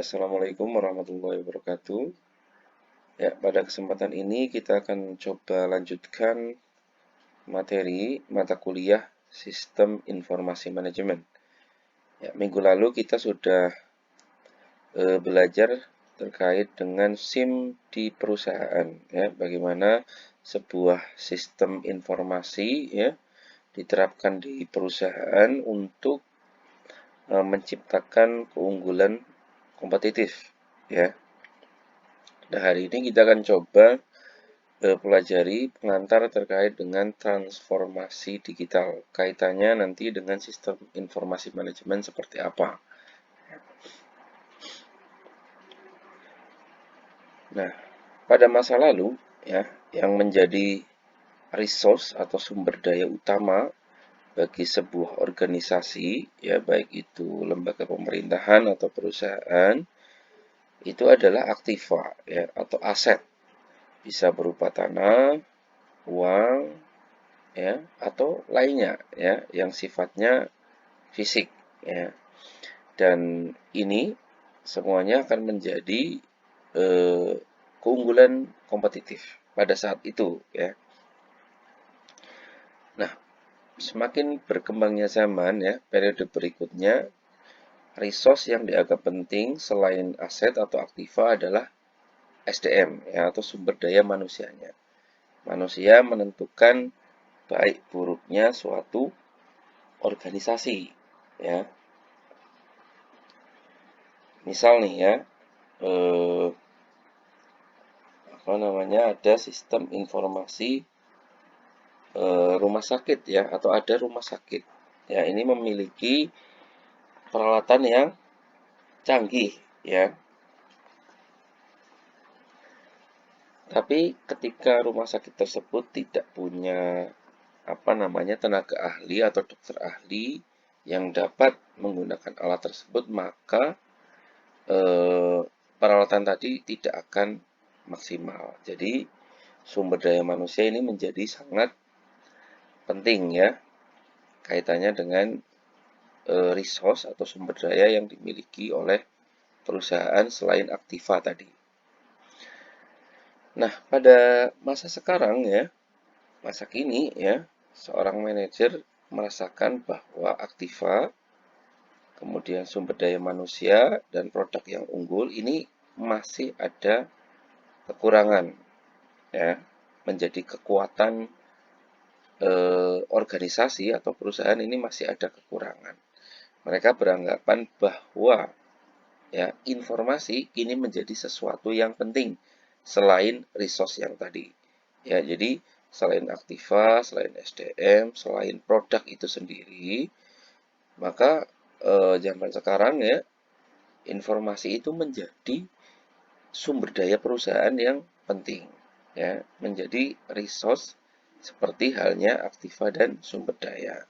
Assalamualaikum warahmatullahi wabarakatuh. Ya, pada kesempatan ini kita akan coba lanjutkan materi mata kuliah Sistem Informasi Manajemen. Ya, minggu lalu kita sudah belajar terkait dengan SIM di perusahaan. Ya, bagaimana sebuah sistem informasi ya diterapkan di perusahaan untuk menciptakan keunggulan kompetitif. Ya. Nah, hari ini kita akan coba pelajari pengantar terkait dengan transformasi digital. Kaitannya nanti dengan sistem informasi manajemen seperti apa. Nah, pada masa lalu ya, yang menjadi resource atau sumber daya utama bagi sebuah organisasi, ya baik itu lembaga pemerintahan atau perusahaan, itu adalah aktiva ya atau aset. Bisa berupa tanah, uang, ya atau lainnya ya yang sifatnya fisik ya. Dan ini semuanya akan menjadi keunggulan kompetitif pada saat itu ya. Nah, semakin berkembangnya zaman ya, periode berikutnya resource yang dianggap penting selain aset atau aktiva adalah SDM ya atau sumber daya manusianya. Manusia menentukan baik buruknya suatu organisasi ya. Misal nih ya, ada sistem informasi rumah sakit ya atau ada rumah sakit. Ya, ini memiliki peralatan yang canggih ya. Tapi ketika rumah sakit tersebut tidak punya tenaga ahli atau dokter ahli yang dapat menggunakan alat tersebut, maka peralatan tadi tidak akan maksimal. Jadi sumber daya manusia ini menjadi sangat penting ya, kaitannya dengan resource atau sumber daya yang dimiliki oleh perusahaan selain aktiva tadi. Nah, pada masa sekarang ya, masa kini ya, seorang manajer merasakan bahwa aktiva, kemudian sumber daya manusia dan produk yang unggul ini masih ada kekurangan ya, menjadi kekuatan organisasi atau perusahaan ini masih ada kekurangan. Mereka beranggapan bahwa ya informasi ini menjadi sesuatu yang penting selain resource yang tadi. Ya, jadi selain aktiva, selain SDM, selain produk itu sendiri, maka zaman sekarang ya informasi itu menjadi sumber daya perusahaan yang penting ya, menjadi resource seperti halnya aktiva dan sumber daya.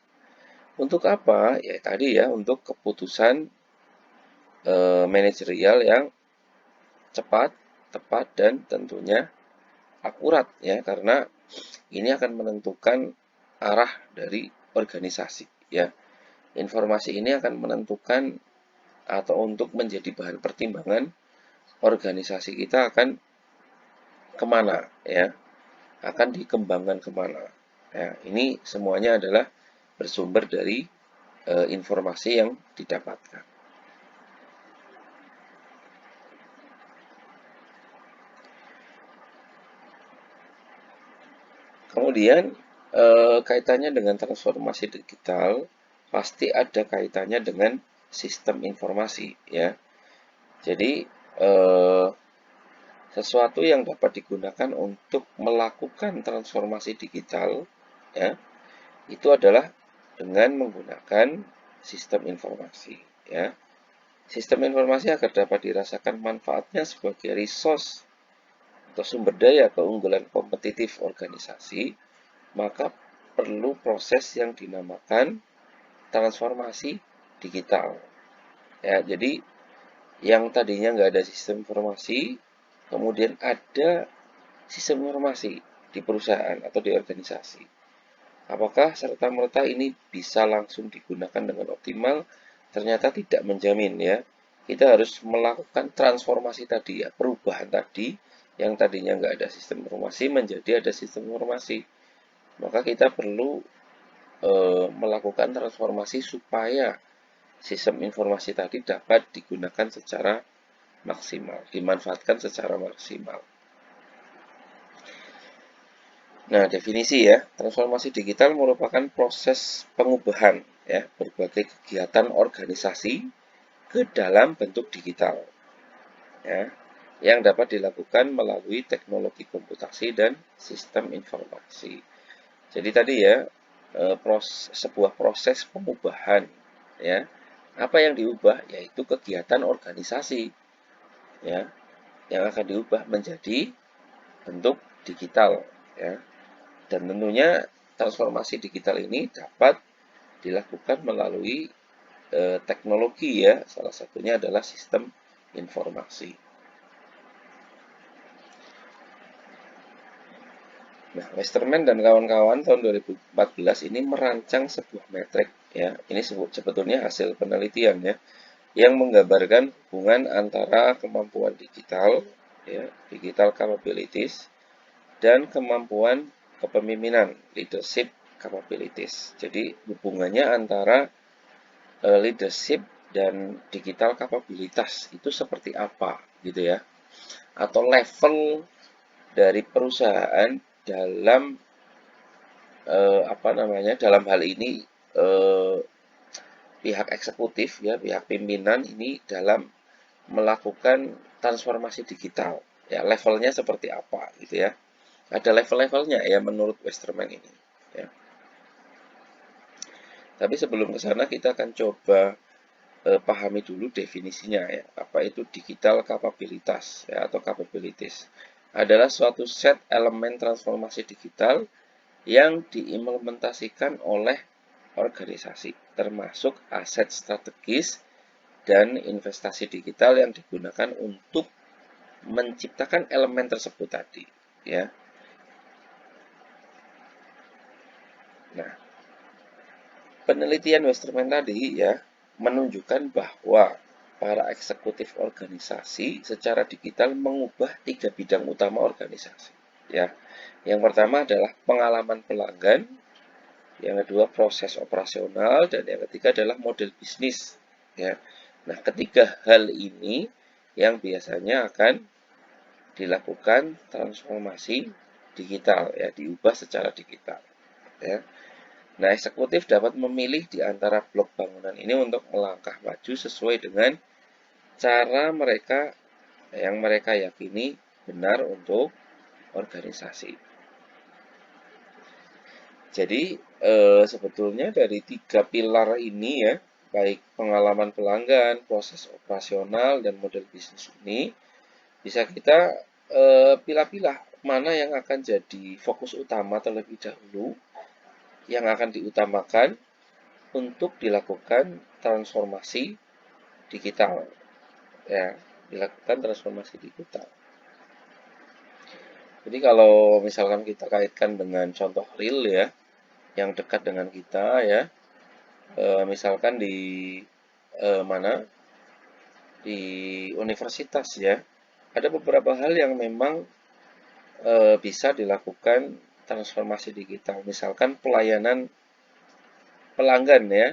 Untuk apa? Ya tadi ya, untuk keputusan manajerial yang cepat, tepat, dan tentunya akurat ya, karena ini akan menentukan arah dari organisasi ya. Informasi ini akan menentukan atau untuk menjadi bahan pertimbangan organisasi kita akan kemana ya, akan dikembangkan kemana ya. Ini semuanya adalah bersumber dari informasi yang didapatkan. Kemudian kaitannya dengan transformasi digital pasti ada kaitannya dengan sistem informasi ya. Jadi sesuatu yang dapat digunakan untuk melakukan transformasi digital ya, itu adalah dengan menggunakan sistem informasi ya. Sistem informasi agar dapat dirasakan manfaatnya sebagai resource atau sumber daya keunggulan kompetitif organisasi, maka perlu proses yang dinamakan transformasi digital. Ya, jadi yang tadinya nggak ada sistem informasi, kemudian ada sistem informasi di perusahaan atau di organisasi. Apakah serta-merta ini bisa langsung digunakan dengan optimal? Ternyata tidak menjamin ya. kita harus melakukan transformasi tadi ya, perubahan tadi yang tadinya nggak ada sistem informasi menjadi ada sistem informasi. Maka kita perlu melakukan transformasi supaya sistem informasi tadi dapat digunakan secara maksimal, dimanfaatkan secara maksimal. Nah, definisi ya, transformasi digital merupakan proses pengubahan ya berbagai kegiatan organisasi ke dalam bentuk digital ya, yang dapat dilakukan melalui teknologi komputasi dan sistem informasi. Jadi tadi ya, sebuah proses pengubahan ya. Apa yang diubah yaitu kegiatan organisasi ya, yang akan diubah menjadi bentuk digital ya. Dan tentunya transformasi digital ini dapat dilakukan melalui teknologi ya, salah satunya adalah sistem informasi. Nah, Westerman dan kawan-kawan tahun 2014 ini merancang sebuah metrik ya. Ini sebetulnya hasil penelitian ya, yang menggambarkan hubungan antara kemampuan digital ya, digital capabilities dan kemampuan kepemimpinan, leadership capabilities. Jadi hubungannya antara leadership dan digital capabilities itu seperti apa gitu ya. Atau level dari perusahaan dalam dalam hal ini pihak eksekutif ya, pihak pimpinan ini dalam melakukan transformasi digital ya, levelnya seperti apa gitu ya. Ada level-levelnya ya menurut Westerman ini ya. Tapi sebelum ke sana kita akan coba pahami dulu definisinya ya. Apa itu digital capabilitas ya, atau capabilities? Adalah suatu set elemen transformasi digital yang diimplementasikan oleh organisasi, termasuk aset strategis dan investasi digital yang digunakan untuk menciptakan elemen tersebut tadi ya. Nah, penelitian Westerman tadi ya menunjukkan bahwa para eksekutif organisasi secara digital mengubah 3 bidang utama organisasi ya. Yang pertama adalah pengalaman pelanggan, yang kedua proses operasional, dan yang ketiga adalah model bisnis ya. Nah, ketiga hal ini yang biasanya akan dilakukan transformasi digital ya, diubah secara digital ya. Nah, eksekutif dapat memilih di antara blok bangunan ini untuk melangkah maju sesuai dengan cara mereka yang mereka yakini benar untuk organisasi. Jadi sebetulnya dari 3 pilar ini ya, baik pengalaman pelanggan, proses operasional, dan model bisnis ini, bisa kita pilah-pilah mana yang akan jadi fokus utama terlebih dahulu, yang akan diutamakan untuk dilakukan transformasi digital ya, dilakukan transformasi digital. Jadi kalau misalkan kita kaitkan dengan contoh real ya, yang dekat dengan kita ya, misalkan di di universitas ya, ada beberapa hal yang memang bisa dilakukan transformasi digital. Misalkan pelayanan pelanggan ya,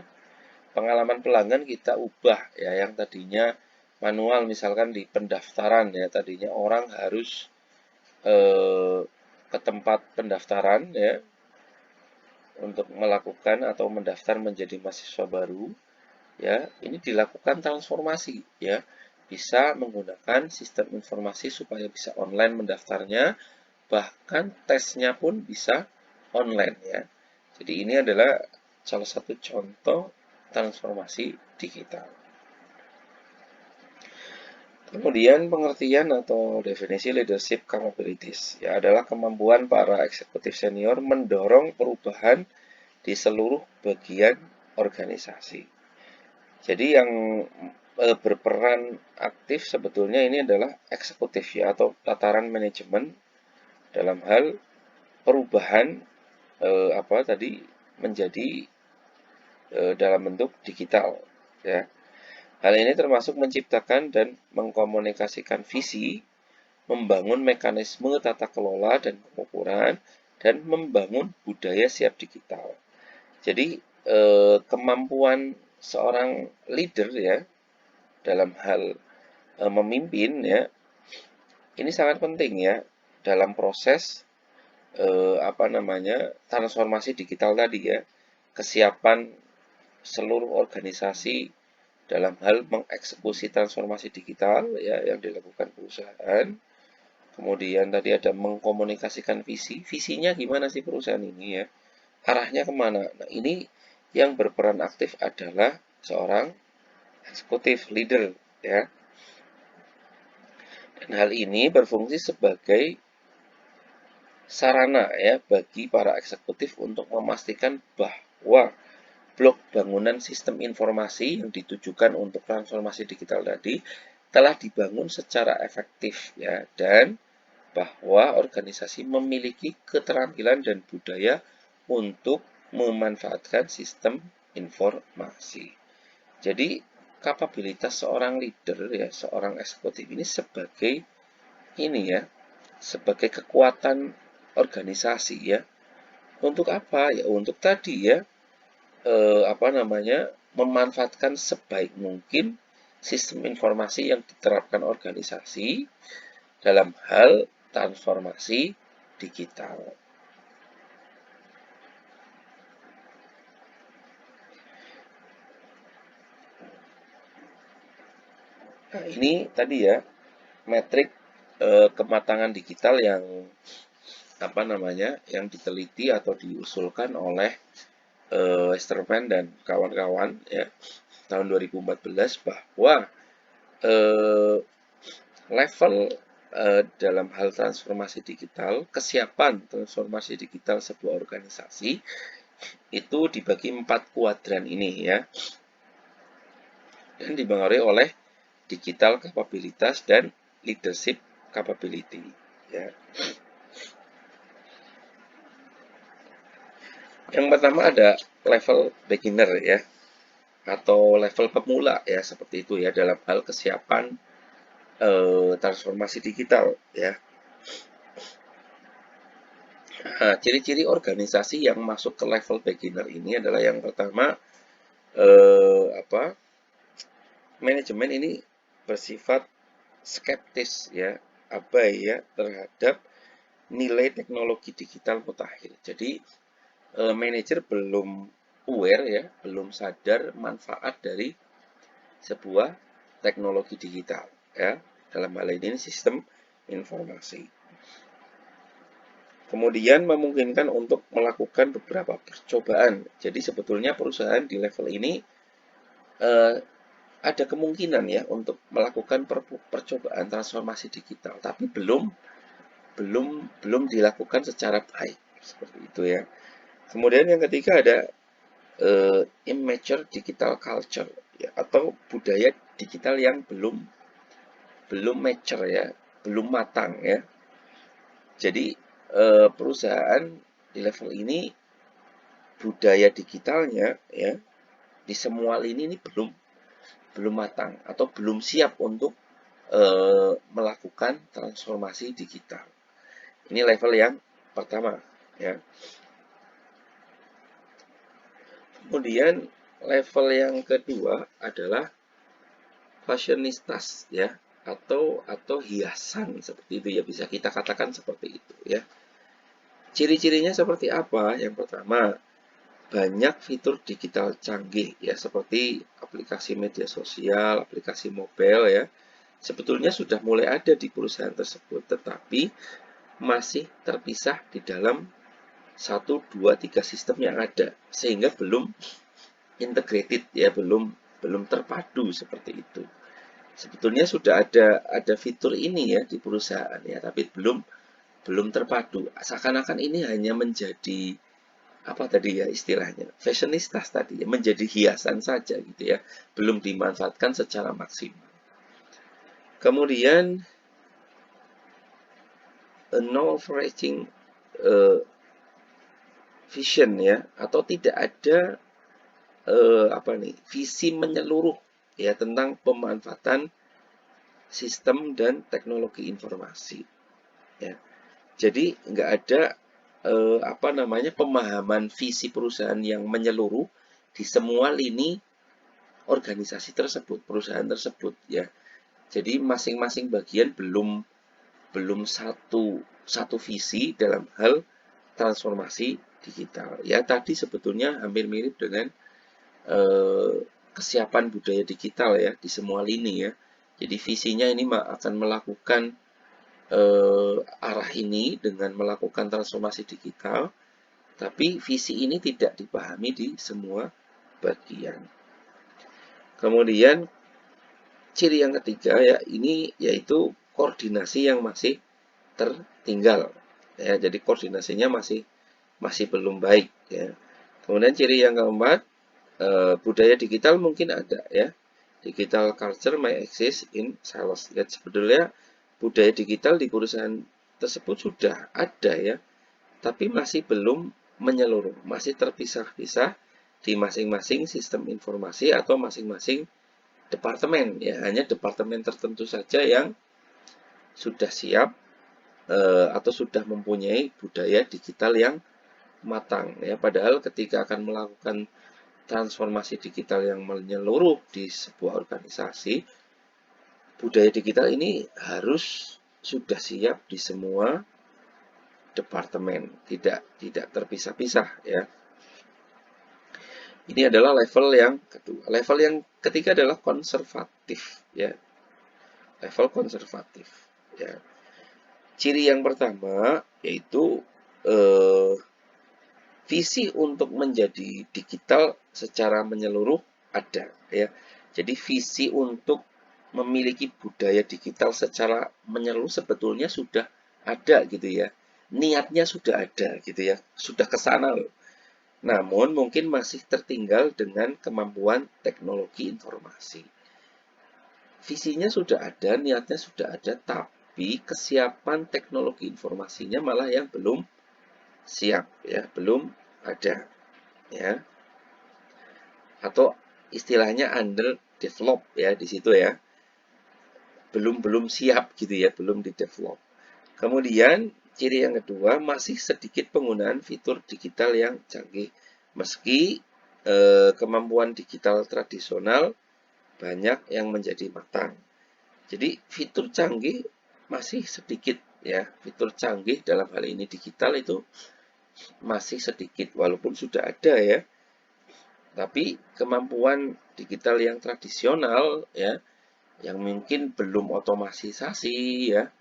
pengalaman pelanggan kita ubah ya, yang tadinya manual misalkan di pendaftaran ya, tadinya orang harus ke tempat pendaftaran ya untuk melakukan atau mendaftar menjadi mahasiswa baru ya, ini dilakukan transformasi ya, bisa menggunakan sistem informasi supaya bisa online mendaftarnya, bahkan tesnya pun bisa online ya. Jadi ini adalah salah satu contoh transformasi digital. Kemudian pengertian atau definisi leadership capabilities ya, adalah kemampuan para eksekutif senior mendorong perubahan di seluruh bagian organisasi. Jadi yang berperan aktif sebetulnya ini adalah eksekutif ya, atau tataran manajemen dalam hal perubahan menjadi dalam bentuk digital ya. Hal ini termasuk menciptakan dan mengkomunikasikan visi, membangun mekanisme tata kelola dan pengukuran, dan membangun budaya siap digital. Jadi kemampuan seorang leader ya dalam hal memimpin ya ini sangat penting ya dalam proses transformasi digital tadi ya, kesiapan seluruh organisasi dalam hal mengeksekusi transformasi digital ya yang dilakukan perusahaan. Kemudian tadi ada mengkomunikasikan visi, visinya gimana sih perusahaan ini ya, arahnya kemana. Nah ini yang berperan aktif adalah seorang eksekutif leader ya. Dan hal ini berfungsi sebagai sarana ya bagi para eksekutif untuk memastikan bahwa blok bangunan sistem informasi yang ditujukan untuk transformasi digital tadi telah dibangun secara efektif ya, dan bahwa organisasi memiliki keterampilan dan budaya untuk memanfaatkan sistem informasi. Jadi kapabilitas seorang leader ya, seorang eksekutif ini sebagai kekuatan organisasi ya. Untuk apa ya? Untuk tadi ya memanfaatkan sebaik mungkin sistem informasi yang diterapkan organisasi dalam hal transformasi digital. Nah, ini tadi ya metrik kematangan digital yang yang diteliti atau diusulkan oleh Westerman dan kawan-kawan ya tahun 2014 bahwa level dalam hal transformasi digital, kesiapan transformasi digital sebuah organisasi itu dibagi 4 kuadran ini ya, dan dipengaruhi oleh digital capabilitas dan leadership capability ya. Yang pertama ada level beginner ya, atau level pemula ya, seperti itu ya dalam hal kesiapan transformasi digital ya. Nah, ciri-ciri organisasi yang masuk ke level beginner ini adalah yang pertama manajemen ini bersifat skeptis ya, abai ya terhadap nilai teknologi digital mutakhir. Jadi manajer belum aware ya, belum sadar manfaat dari sebuah teknologi digital ya. Dalam hal ini sistem informasi. Kemudian memungkinkan untuk melakukan beberapa percobaan. Jadi sebetulnya perusahaan di level ini ada kemungkinan ya untuk melakukan percobaan transformasi digital, tapi belum dilakukan secara baik seperti itu ya. Kemudian yang ketiga ada immature digital culture ya, atau budaya digital yang belum mature ya, belum matang ya. Jadi perusahaan di level ini budaya digitalnya ya di semua lini ini belum matang atau belum siap untuk melakukan transformasi digital. Ini level yang pertama ya. Kemudian level yang kedua adalah fashionistas ya, atau hiasan seperti itu ya, bisa kita katakan seperti itu ya. Ciri-cirinya seperti apa? Yang pertama, banyak fitur digital canggih ya, seperti aplikasi media sosial, aplikasi mobile ya. Sebetulnya sudah mulai ada di perusahaan tersebut, tetapi masih terpisah di dalam 1, 2, 3 sistem yang ada, sehingga belum integrated ya, belum terpadu seperti itu. Sebetulnya sudah ada fitur ini ya di perusahaan ya, tapi belum terpadu. Seakan-akan ini hanya menjadi apa tadi ya istilahnya, fashionistas tadi ya, menjadi hiasan saja gitu ya, belum dimanfaatkan secara maksimal. Kemudian no overarching vision ya, atau tidak ada visi menyeluruh ya tentang pemanfaatan sistem dan teknologi informasi. Ya. Jadi nggak ada pemahaman visi perusahaan yang menyeluruh di semua lini organisasi tersebut, perusahaan tersebut ya. Jadi masing-masing bagian belum satu visi dalam hal transformasi digital. Ya tadi sebetulnya hampir mirip dengan kesiapan budaya digital ya di semua lini ya. Jadi visinya ini akan melakukan arah ini dengan melakukan transformasi digital, tapi visi ini tidak dipahami di semua bagian. Kemudian ciri yang ketiga ya ini yaitu koordinasi yang masih tertinggal ya. Jadi koordinasinya masih belum baik ya. Kemudian ciri yang keempat, budaya digital mungkin ada ya. Digital culture may exist in silos. Ya, sebetulnya budaya digital di perusahaan tersebut sudah ada ya, tapi masih belum menyeluruh, masih terpisah-pisah di masing-masing sistem informasi atau masing-masing departemen ya. Hanya departemen tertentu saja yang sudah siap atau sudah mempunyai budaya digital yang matang ya. Padahal ketika akan melakukan transformasi digital yang menyeluruh di sebuah organisasi, budaya digital ini harus sudah siap di semua departemen, tidak terpisah-pisah ya. Ini adalah level yang kedua. Level yang ketiga adalah konservatif ya. Level konservatif ya. Ciri yang pertama yaitu visi untuk menjadi digital secara menyeluruh ada ya. Jadi visi untuk memiliki budaya digital secara menyeluruh sebetulnya sudah ada gitu ya. Niatnya sudah ada gitu ya. Sudah ke sana loh. Namun mungkin masih tertinggal dengan kemampuan teknologi informasi. Visinya sudah ada, niatnya sudah ada, tapi kesiapan teknologi informasinya malah yang belum siap ya, belum ada ya. Atau istilahnya under develop ya di situ ya. Belum siap gitu ya, belum di develop. Kemudian ciri yang kedua, masih sedikit penggunaan fitur digital yang canggih. Meski kemampuan digital tradisional banyak yang menjadi matang. Jadi fitur canggih masih sedikit ya. Fitur canggih dalam hal ini digital itu masih sedikit walaupun sudah ada ya. Tapi kemampuan digital yang tradisional ya, yang mungkin belum otomatisasi ya,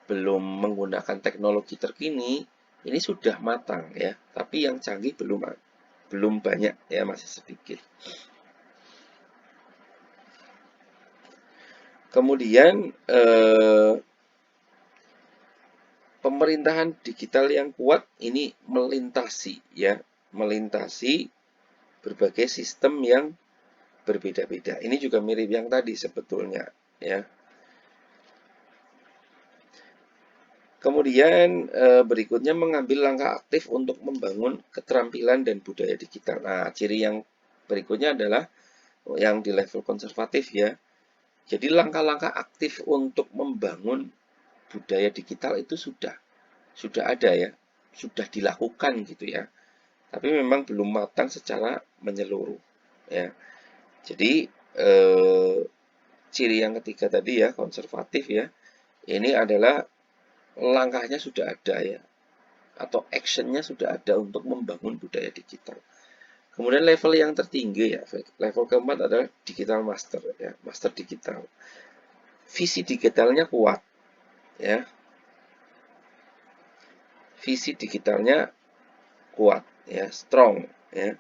belum menggunakan teknologi terkini, ini sudah matang ya. Tapi yang canggih belum banyak ya, masih sedikit. Kemudian pemerintahan digital yang kuat ini melintasi berbagai sistem yang berbeda-beda. Ini juga mirip yang tadi sebetulnya ya. Kemudian berikutnya mengambil langkah aktif untuk membangun keterampilan dan budaya digital. Nah, ciri yang berikutnya adalah yang di level konservatif ya. Jadi langkah-langkah aktif untuk membangun budaya digital itu sudah ada ya, sudah dilakukan gitu ya. Tapi memang belum matang secara menyeluruh ya. Jadi ciri yang ketiga tadi ya, konservatif ya. Ini adalah langkahnya sudah ada ya, atau actionnya sudah ada untuk membangun budaya digital. Kemudian level yang tertinggi ya, level keempat adalah digital master ya, master digital. Visi digitalnya kuat ya. Visi digitalnya kuat ya, strong ya.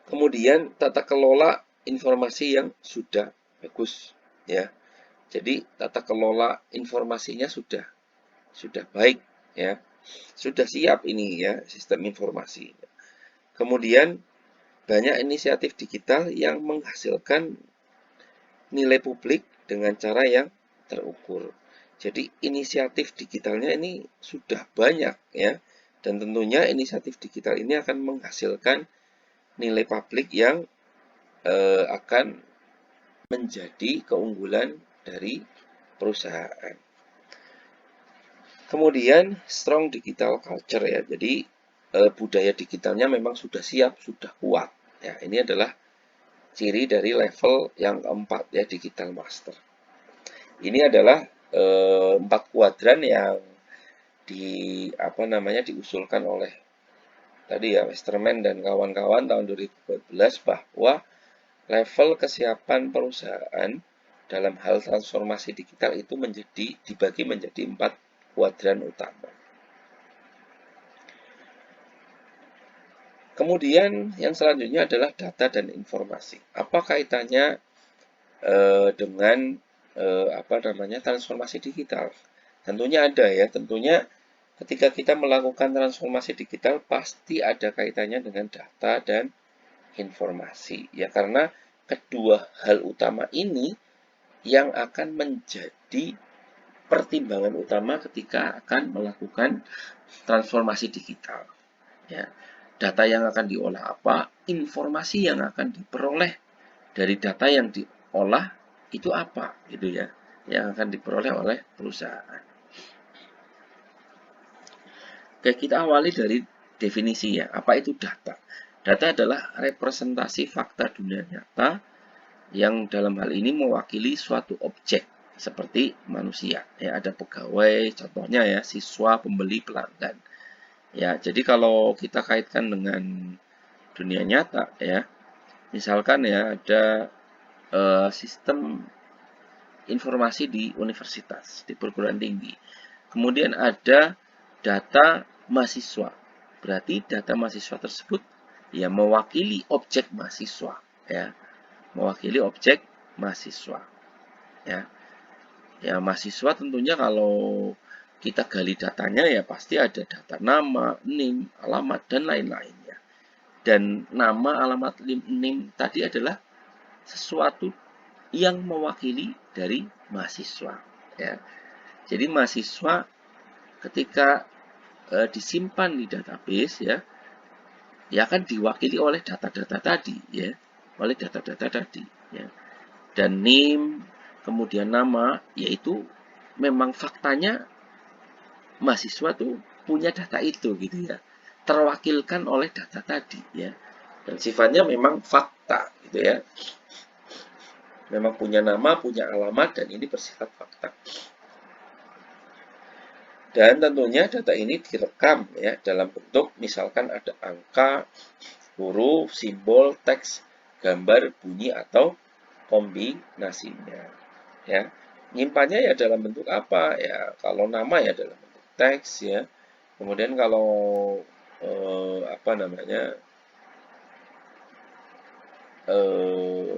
Kemudian tata kelola informasi yang sudah bagus ya. Jadi tata kelola informasinya sudah baik ya. Sudah siap ini ya sistem informasi. Kemudian banyak inisiatif digital yang menghasilkan nilai publik dengan cara yang terukur. Jadi inisiatif digitalnya ini sudah banyak ya. Dan tentunya inisiatif digital ini akan menghasilkan nilai publik yang akan menjadi keunggulan dari perusahaan. Kemudian strong digital culture ya. Jadi budaya digitalnya memang sudah siap, sudah kuat. Ya, ini adalah ciri dari level yang keempat ya, digital master. Ini adalah 4 kuadran yang diusulkan oleh tadi ya Westerman dan kawan-kawan tahun 2014 bahwa level kesiapan perusahaan dalam hal transformasi digital itu dibagi menjadi 4 kuadran utama. Kemudian yang selanjutnya adalah data dan informasi. Apa kaitannya dengan transformasi digital? Tentunya ada ya. Tentunya ketika kita melakukan transformasi digital pasti ada kaitannya dengan data dan informasi. Ya karena kedua hal utama ini yang akan menjadi pertimbangan utama ketika akan melakukan transformasi digital. Ya, data yang akan diolah apa, informasi yang akan diperoleh dari data yang diolah itu apa, gitu ya, yang akan diperoleh oleh perusahaan. Oke, kita awali dari definisi ya, apa itu data? Data adalah representasi fakta dunia nyata yang dalam hal ini mewakili suatu objek seperti manusia. Ya, ada pegawai, contohnya ya, siswa, pembeli, pelanggan. Ya, jadi kalau kita kaitkan dengan dunia nyata ya, misalkan ya ada sistem informasi di universitas, di perguruan tinggi. Kemudian ada data mahasiswa. Berarti data mahasiswa tersebut ya mewakili objek mahasiswa ya. Mewakili objek mahasiswa ya. Ya mahasiswa tentunya kalau kita gali datanya ya pasti ada data nama, NIM, alamat dan lain-lainnya. Dan nama, alamat, NIM tadi adalah sesuatu yang mewakili dari mahasiswa ya. Jadi mahasiswa ketika disimpan di database ya akan diwakili oleh data-data tadi ya, oleh data-data tadi ya. Dan NIM kemudian nama yaitu memang faktanya mahasiswa tuh punya data itu gitu ya, terwakilkan oleh data tadi ya, dan sifatnya memang fakta gitu ya, memang punya nama, punya alamat, dan ini bersifat fakta. Dan tentunya data ini direkam ya dalam bentuk misalkan ada angka, huruf, simbol, teks, gambar, bunyi atau kombinasinya. Ya, nyimpannya ya dalam bentuk apa ya? Kalau nama ya dalam bentuk teks ya. Kemudian kalau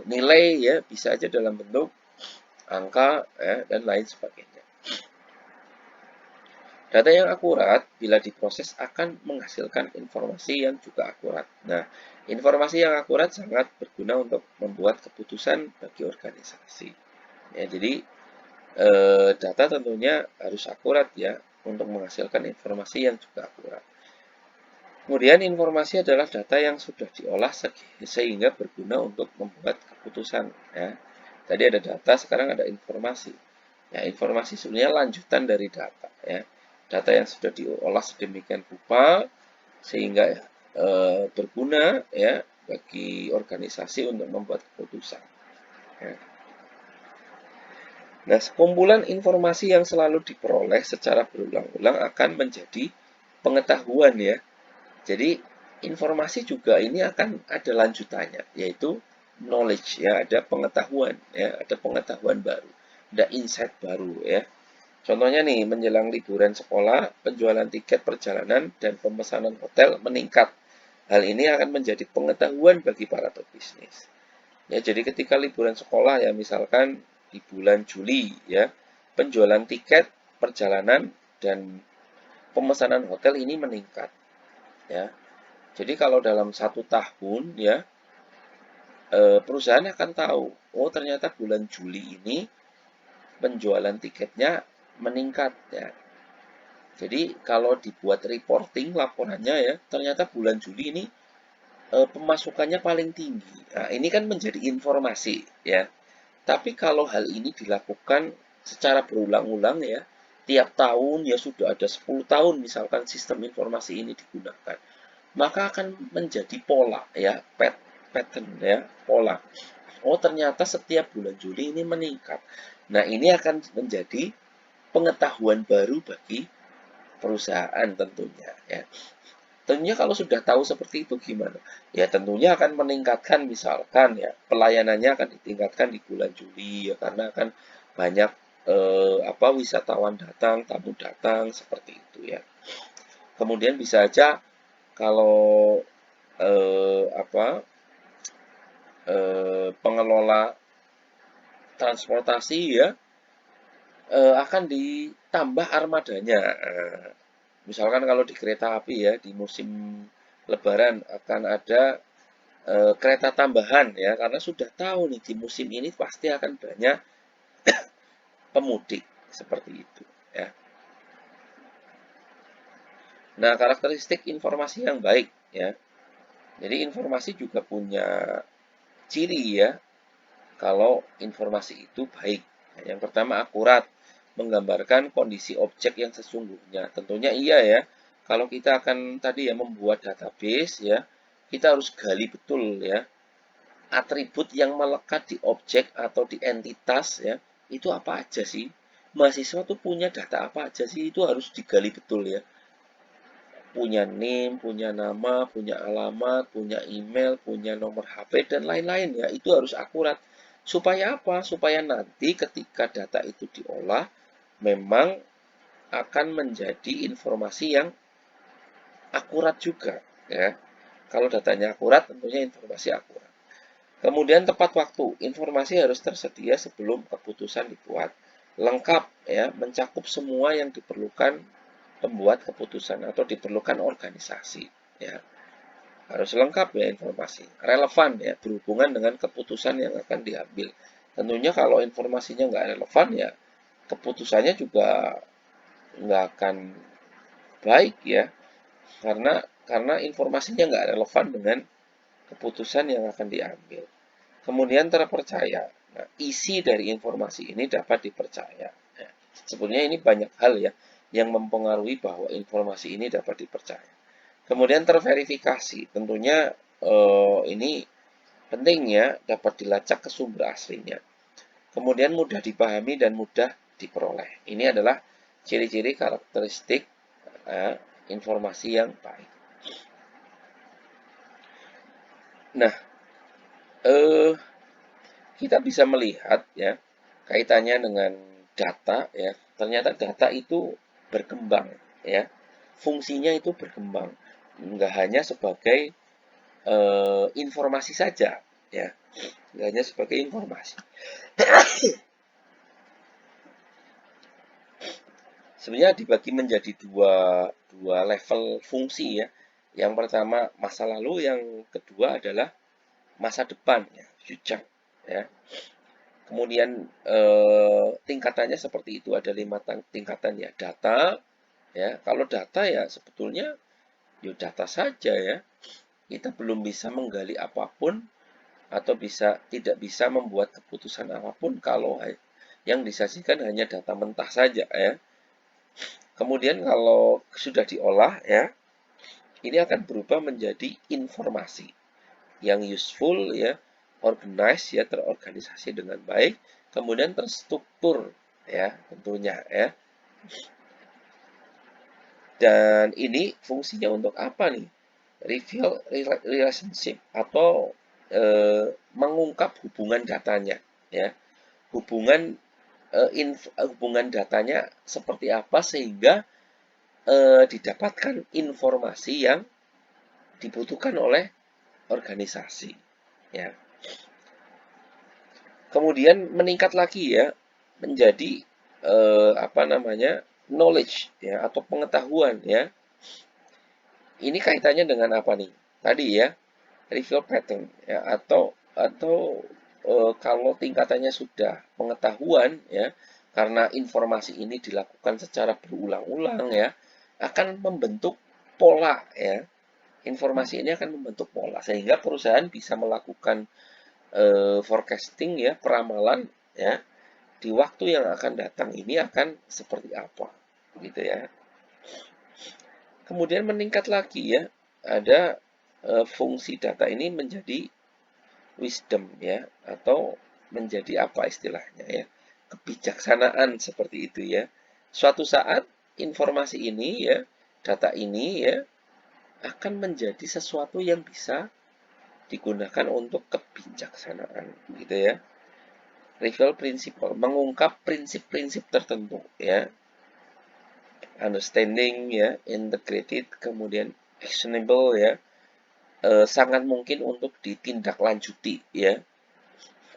nilai ya bisa aja dalam bentuk angka ya, dan lain sebagainya. Data yang akurat bila diproses akan menghasilkan informasi yang juga akurat. Nah, informasi yang akurat sangat berguna untuk membuat keputusan bagi organisasi. Ya, jadi data tentunya harus akurat ya untuk menghasilkan informasi yang juga akurat. Kemudian informasi adalah data yang sudah diolah sehingga berguna untuk membuat keputusan. Ya. Tadi ada data, sekarang ada informasi. Ya, informasi sebenarnya lanjutan dari data. Ya. Data yang sudah diolah sedemikian rupa sehingga berguna ya bagi organisasi untuk membuat keputusan. Ya. Nah, sekumpulan informasi yang selalu diperoleh secara berulang-ulang akan menjadi pengetahuan ya. Jadi informasi juga ini akan ada lanjutannya, yaitu knowledge ya, ada pengetahuan ya, ada pengetahuan baru, ada insight baru ya. Contohnya nih, menjelang liburan sekolah, penjualan tiket perjalanan dan pemesanan hotel meningkat. Hal ini akan menjadi pengetahuan bagi para pebisnis. Ya, jadi ketika liburan sekolah ya, misalkan di bulan Juli ya, penjualan tiket perjalanan dan pemesanan hotel ini meningkat. Ya, jadi kalau dalam 1 tahun ya, perusahaan akan tahu, oh ternyata bulan Juli ini penjualan tiketnya meningkat ya. Jadi kalau dibuat reporting laporannya ya, ternyata bulan Juli ini pemasukannya paling tinggi. Nah, ini kan menjadi informasi ya. Tapi kalau hal ini dilakukan secara berulang-ulang ya, tiap tahun ya sudah ada 10 tahun misalkan sistem informasi ini digunakan, maka akan menjadi pola ya, pattern ya, pola. Oh, ternyata setiap bulan Juli ini meningkat. Nah, ini akan menjadi pengetahuan baru bagi perusahaan tentunya ya. Tentunya kalau sudah tahu seperti itu gimana? Ya tentunya akan meningkatkan misalkan ya pelayanannya akan ditingkatkan di bulan Juli ya karena akan banyak wisatawan datang, tamu datang seperti itu ya. Kemudian bisa aja kalau eh, apa pengelola transportasi ya akan ditambah armadanya. Misalkan kalau di kereta api ya di musim Lebaran akan ada kereta tambahan ya karena sudah tahu nih di musim ini pasti akan banyak pemudik seperti itu ya. Nah, karakteristik informasi yang baik ya. Jadi informasi juga punya ciri ya kalau informasi itu baik. Yang pertama akurat, menggambarkan kondisi objek yang sesungguhnya. Tentunya iya ya. Kalau kita akan tadi ya membuat database ya, kita harus gali betul ya atribut yang melekat di objek atau di entitas ya, itu apa aja sih? Mahasiswa tuh punya data apa aja sih? Itu harus digali betul ya. Punya name, punya nama, punya alamat, punya email, punya nomor HP, dan lain-lain ya. Itu harus akurat. Supaya apa? Supaya nanti ketika data itu diolah, memang akan menjadi informasi yang akurat juga ya. Kalau datanya akurat, tentunya informasi akurat. Kemudian tepat waktu, informasi harus tersedia sebelum keputusan dibuat. Lengkap ya, mencakup semua yang diperlukan pembuat keputusan atau diperlukan organisasi ya. Harus lengkap ya informasi. Relevan ya, berhubungan dengan keputusan yang akan diambil. Tentunya kalau informasinya nggak relevan ya, keputusannya juga nggak akan baik ya, karena informasinya nggak relevan dengan keputusan yang akan diambil. Kemudian terpercaya. Nah, isi dari informasi ini dapat dipercaya. Ya, sebenarnya ini banyak hal ya yang mempengaruhi bahwa informasi ini dapat dipercaya. Kemudian terverifikasi. Tentunya ini penting ya dapat dilacak ke sumber aslinya. Kemudian mudah dipahami dan mudah diperoleh. Ini adalah ciri-ciri karakteristik informasi yang baik. Nah, eh, kita bisa melihat ya kaitannya dengan data ya. Ternyata data itu berkembang ya. Fungsinya itu berkembang. Enggak hanya sebagai informasi saja ya. Enggak hanya sebagai informasi. Sebenarnya dibagi menjadi dua level fungsi ya. Yang pertama masa lalu, yang kedua adalah masa depan ya, future ya. Kemudian tingkatannya seperti itu, ada 5 tingkatan ya. Data ya, kalau data ya sebetulnya ya data saja ya. Kita belum bisa menggali apapun atau tidak bisa membuat keputusan apapun kalau yang disajikan hanya data mentah saja ya. Kemudian kalau sudah diolah ya, ini akan berubah menjadi informasi yang useful ya, organized ya, terorganisasi dengan baik, kemudian terstruktur ya tentunya ya. Dan ini fungsinya untuk apa nih? Reveal relationship atau mengungkap hubungan datanya ya. Hubungan datanya seperti apa sehingga didapatkan informasi yang dibutuhkan oleh organisasi ya. Kemudian meningkat lagi ya menjadi knowledge ya atau pengetahuan ya. Ini kaitannya dengan apa nih? Tadi ya, reveal pattern ya atau kalau tingkatannya sudah pengetahuan ya, karena informasi ini dilakukan secara berulang-ulang ya, akan membentuk pola ya informasi ini akan membentuk pola sehingga perusahaan bisa melakukan forecasting ya, peramalan ya, di waktu yang akan datang ini akan seperti apa gitu ya. Kemudian meningkat lagi ya, ada fungsi data ini menjadi wisdom ya, atau menjadi apa istilahnya ya, kebijaksanaan seperti itu ya. Suatu saat informasi ini ya, data ini ya, akan menjadi sesuatu yang bisa digunakan untuk kebijaksanaan gitu ya. Reveal principle, mengungkap prinsip-prinsip tertentu ya. Understanding ya, integrated, kemudian actionable ya, sangat mungkin untuk ditindaklanjuti ya.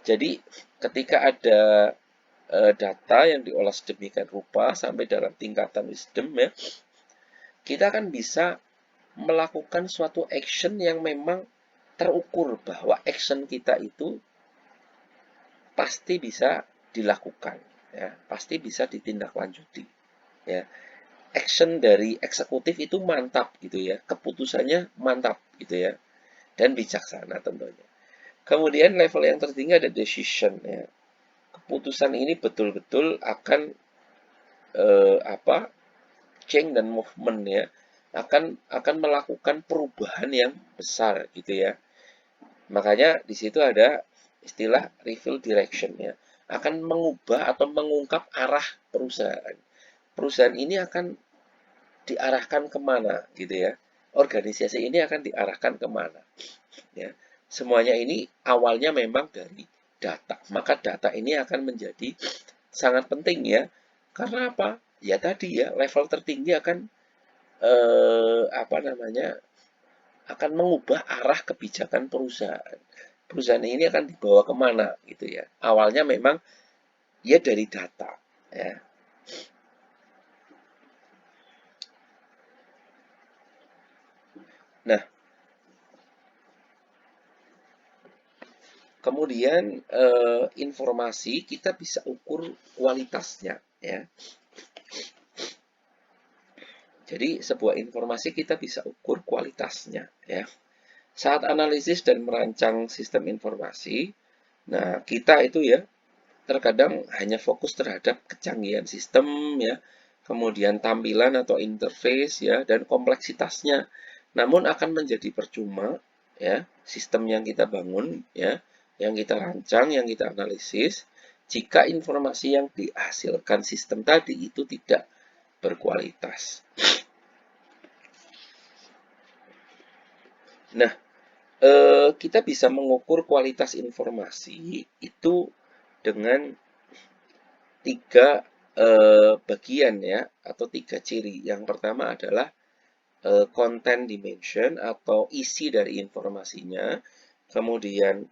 Jadi ketika ada data yang diolah sedemikian rupa sampai dalam tingkatan wisdom ya, kita akan bisa melakukan suatu action yang memang terukur bahwa action kita itu pasti bisa dilakukan ya, pasti bisa ditindaklanjuti ya. Action dari eksekutif itu mantap gitu ya, keputusannya mantap gitu ya, dan bijaksana tentunya. Kemudian level yang tertinggi ada decision ya. Keputusan ini betul-betul akan change dan movement ya, akan melakukan perubahan yang besar gitu ya. Makanya di situ ada istilah reveal direction ya, akan mengubah atau mengungkap arah perusahaan. Perusahaan ini akan diarahkan kemana gitu ya, organisasi ini akan diarahkan kemana ya. Semuanya ini awalnya memang dari data, maka data ini akan menjadi sangat penting ya. Karena apa? Ya tadi ya, level tertinggi akan akan mengubah arah kebijakan perusahaan. Perusahaan ini akan dibawa kemana gitu ya. Awalnya memang ya dari data ya. Nah, kemudian informasi kita bisa ukur kualitasnya ya. Jadi sebuah informasi kita bisa ukur kualitasnya ya. Saat analisis dan merancang sistem informasi, nah kita itu ya terkadang hanya fokus terhadap kecanggihan sistem ya, kemudian tampilan atau interface ya, dan kompleksitasnya. Namun akan menjadi percuma ya sistem yang kita bangun ya, yang kita rancang, yang kita analisis, jika informasi yang dihasilkan sistem tadi itu tidak berkualitas. Nah, kita bisa mengukur kualitas informasi itu dengan tiga bagian ya, atau tiga ciri. Yang pertama adalah content dimension atau isi dari informasinya, kemudian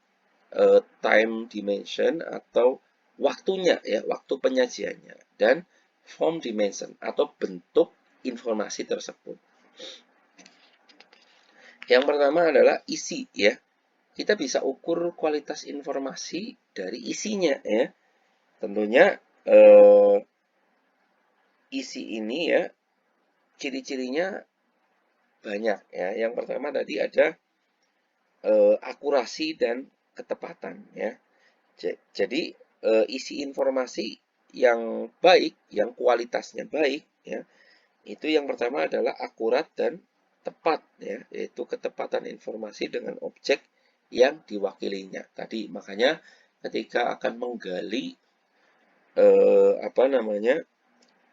time dimension atau waktunya ya, waktu penyajiannya, dan form dimension atau bentuk informasi tersebut. Yang pertama adalah isi ya. Kita bisa ukur kualitas informasi dari isinya ya. Tentunya isi ini ya, ciri-cirinya banyak ya. Yang pertama tadi ada akurasi dan ketepatan ya. Jadi isi informasi yang baik, yang kualitasnya baik ya, itu yang pertama adalah akurat dan tepat ya, yaitu ketepatan informasi dengan objek yang diwakilinya. Tadi makanya ketika akan menggali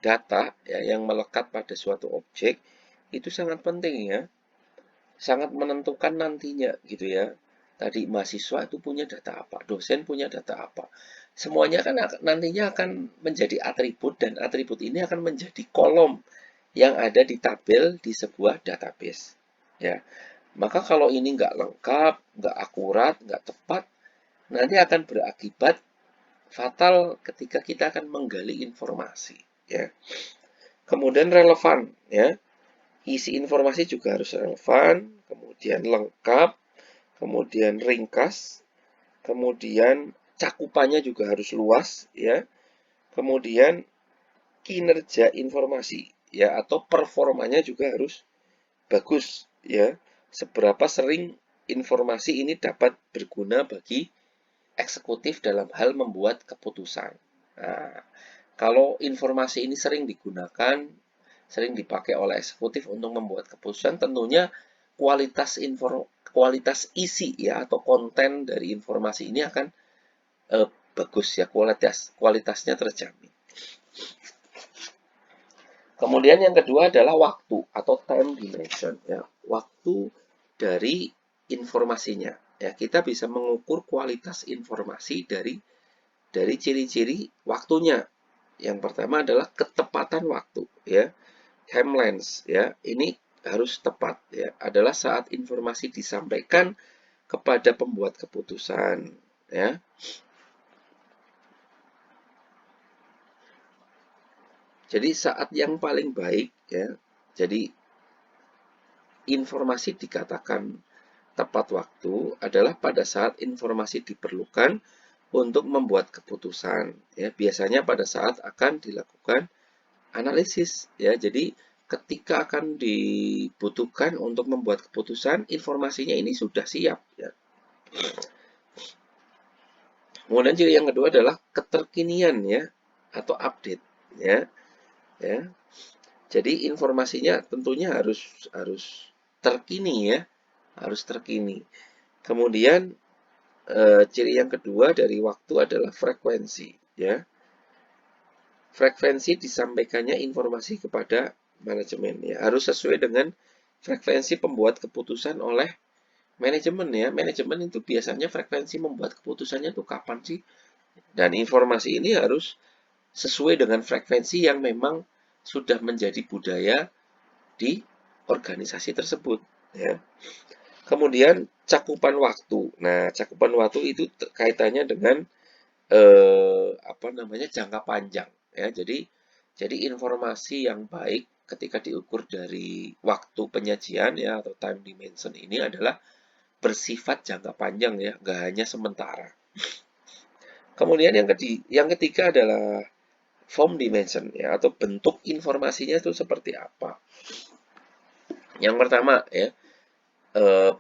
data ya, yang melekat pada suatu objek, itu sangat penting ya, sangat menentukan nantinya gitu ya. Tadi mahasiswa itu punya data apa, dosen punya data apa. Semuanya kan nantinya akan menjadi atribut, dan atribut ini akan menjadi kolom yang ada di tabel di sebuah database. Ya, maka kalau ini nggak lengkap, nggak akurat, nggak tepat, nanti akan berakibat fatal ketika kita akan menggali informasi. Ya, kemudian relevan. Ya, isi informasi juga harus relevan, kemudian lengkap, kemudian ringkas, kemudian cakupannya juga harus luas ya. Kemudian kinerja informasi ya, atau performanya juga harus bagus ya, seberapa sering informasi ini dapat berguna bagi eksekutif dalam hal membuat keputusan. Nah, kalau informasi ini sering digunakan, sering dipakai oleh eksekutif untuk membuat keputusan, tentunya kualitas isi ya atau konten dari informasi ini akan bagus ya, kualitasnya terjamin. Kemudian yang kedua adalah waktu atau time dimension ya, waktu dari informasinya. Ya, kita bisa mengukur kualitas informasi dari ciri-ciri waktunya. Yang pertama adalah ketepatan waktu ya. Timelines ya. Ini harus tepat ya. Adalah saat informasi disampaikan kepada pembuat keputusan ya. Jadi saat yang paling baik ya. Jadi informasi dikatakan tepat waktu adalah pada saat informasi diperlukan untuk membuat keputusan ya, biasanya pada saat akan dilakukan analisis ya. Jadi ketika akan dibutuhkan untuk membuat keputusan, informasinya ini sudah siap ya. Kemudian ciri yang kedua adalah keterkinian ya atau update ya. Ya. Jadi informasinya tentunya harus terkini ya, harus terkini. Kemudian ciri yang kedua dari waktu adalah frekuensi ya. Frekuensi disampaikannya informasi kepada manajemen ya, harus sesuai dengan frekuensi pembuat keputusan oleh manajemen ya. Manajemen itu biasanya frekuensi membuat keputusannya itu kapan sih? Dan informasi ini harus sesuai dengan frekuensi yang memang sudah menjadi budaya di organisasi tersebut ya. Kemudian cakupan waktu. Nah, cakupan waktu itu kaitannya dengan jangka panjang ya. Jadi informasi yang baik ketika diukur dari waktu penyajian ya atau time dimension ini adalah bersifat jangka panjang ya, nggak hanya sementara. Kemudian yang ketiga adalah form dimension ya atau bentuk informasinya itu seperti apa. Yang pertama ya,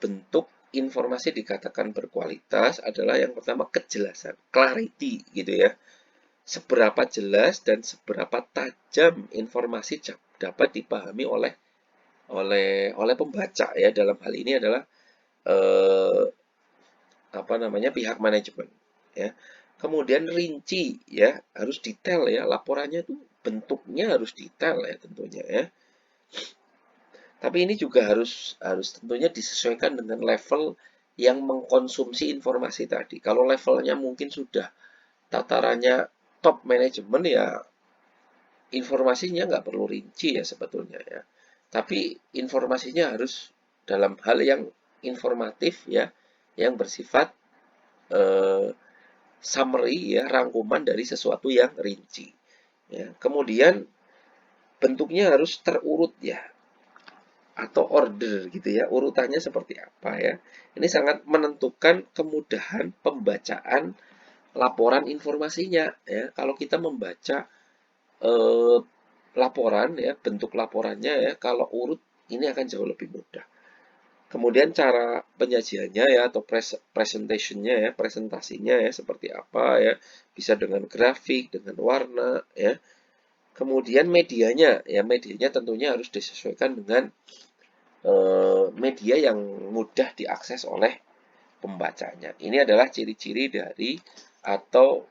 bentuk informasi dikatakan berkualitas adalah yang pertama kejelasan, clarity gitu ya. Seberapa jelas dan seberapa tajam informasi dapat dipahami oleh pembaca ya. Dalam hal ini adalah pihak manajemen ya. Kemudian rinci ya, harus detail ya. Laporannya itu bentuknya harus detail ya tentunya ya. Tapi ini juga harus tentunya disesuaikan dengan level yang mengkonsumsi informasi tadi. Kalau levelnya mungkin sudah tatarannya top manajemen ya, informasinya nggak perlu rinci ya sebetulnya ya. Tapi informasinya harus dalam hal yang informatif ya, yang bersifat summary ya, rangkuman dari sesuatu yang rinci. Ya. Kemudian bentuknya harus terurut ya, atau order gitu ya, urutannya seperti apa ya. Ini sangat menentukan kemudahan pembacaan laporan informasinya ya. Kalau kita membaca laporan ya, bentuk laporannya ya, kalau urut ini akan jauh lebih mudah. Kemudian cara penyajiannya ya atau presentationnya ya, presentasinya ya seperti apa ya, bisa dengan grafik, dengan warna ya. Kemudian medianya ya, medianya tentunya harus disesuaikan dengan media yang mudah diakses oleh pembacanya. Ini adalah ciri-ciri dari atau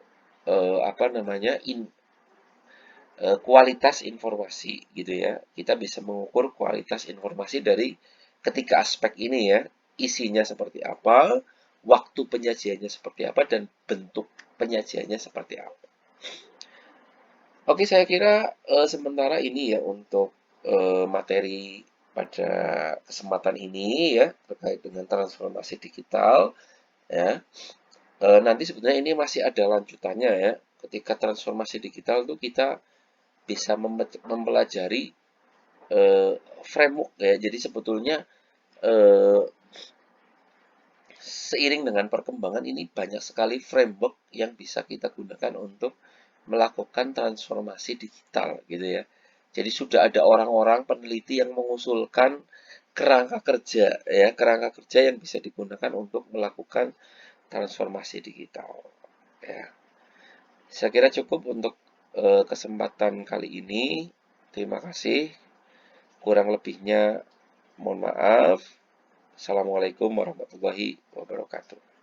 kualitas informasi gitu ya. Kita bisa mengukur kualitas informasi dari ketiga aspek ini ya. Isinya seperti apa, waktu penyajiannya seperti apa, dan bentuk penyajiannya seperti apa. Oke, saya kira sementara ini ya untuk materi pada kesempatan ini ya terkait dengan transformasi digital ya. Nanti sebenarnya ini masih ada lanjutannya ya. Ketika transformasi digital itu kita bisa mempelajari framework ya. Jadi sebetulnya seiring dengan perkembangan ini banyak sekali framework yang bisa kita gunakan untuk melakukan transformasi digital gitu ya. Jadi sudah ada orang-orang peneliti yang mengusulkan kerangka kerja ya, kerangka kerja yang bisa digunakan untuk melakukan transformasi digital ya. Saya kira cukup untuk kesempatan kali ini. Terima kasih. Kurang lebihnya mohon maaf. Assalamualaikum warahmatullahi wabarakatuh.